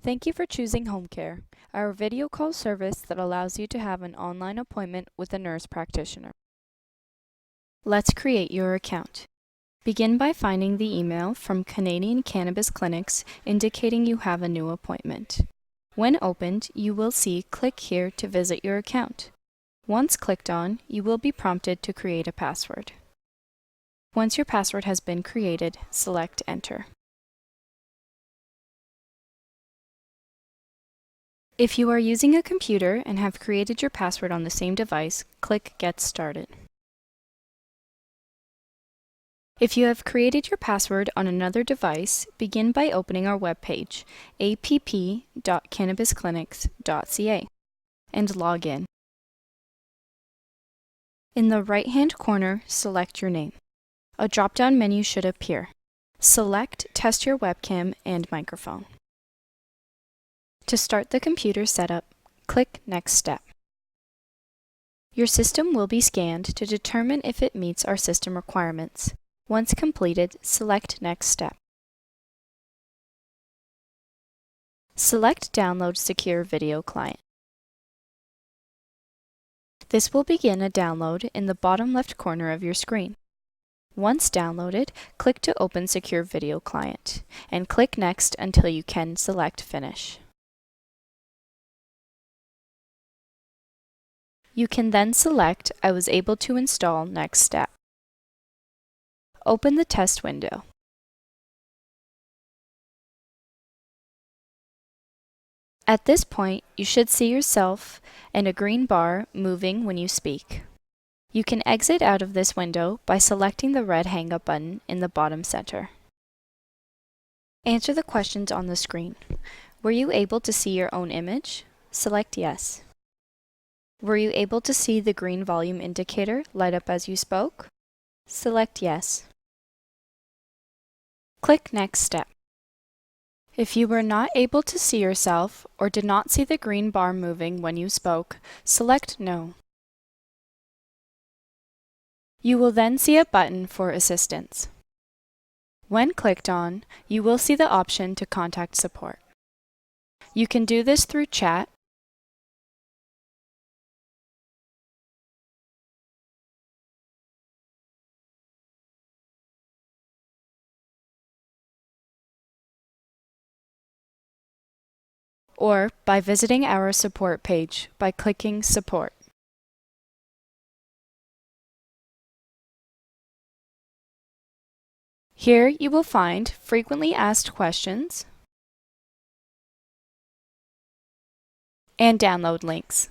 Thank you for choosing home care, our video call service that allows you to have an online appointment with a nurse practitioner. Let's create your account. Begin by finding the email from Canadian Cannabis Clinics indicating you have a new appointment. When opened, you will see "Click here to visit your account." Once clicked on, you will be prompted to create a password. Once your password has been created, select Enter. If you are using a computer and have created your password on the same device, click Get Started. If you have created your password on another device, begin by opening our webpage, app.cannabisclinics.ca, and log in. In the right-hand corner, select your name. A drop-down menu should appear. Select Test your webcam and microphone. To start the computer setup, click Next Step. Your system will be scanned to determine if it meets our system requirements. Once completed, select Next Step. Select Download Secure Video Client. This will begin a download in the bottom left corner of your screen. Once downloaded, click to open Secure Video Client, and click Next until you can select Finish. You can then select I was able to install Next Step. Open the test window. At this point, you should see yourself and a green bar moving when you speak. You can exit out of this window by selecting the red Hang Up button in the bottom center. Answer the questions on the screen. Were you able to see your own image? Select Yes. Were you able to see the green volume indicator light up as you spoke? Select Yes. Click Next Step. If you were not able to see yourself or did not see the green bar moving when you spoke, select No. You will then see a button for assistance. When clicked on, you will see the option to contact support. You can do this through chat, or by visiting our support page by clicking Support. Here you will find frequently asked questions and download links.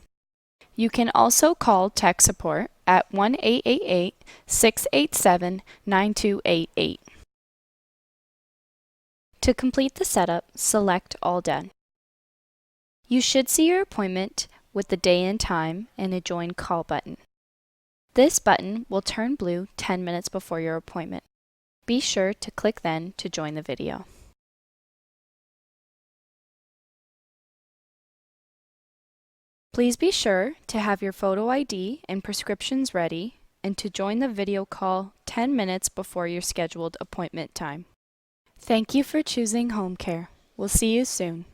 You can also call tech support at 1-888-687-9288. To complete the setup, select All Done. You should see your appointment with the day and time and a Join Call button. This button will turn blue 10 minutes before your appointment. Be sure to click then to join the video. Please be sure to have your photo ID and prescriptions ready and to join the video call 10 minutes before your scheduled appointment time. Thank you for choosing home care. We'll see you soon.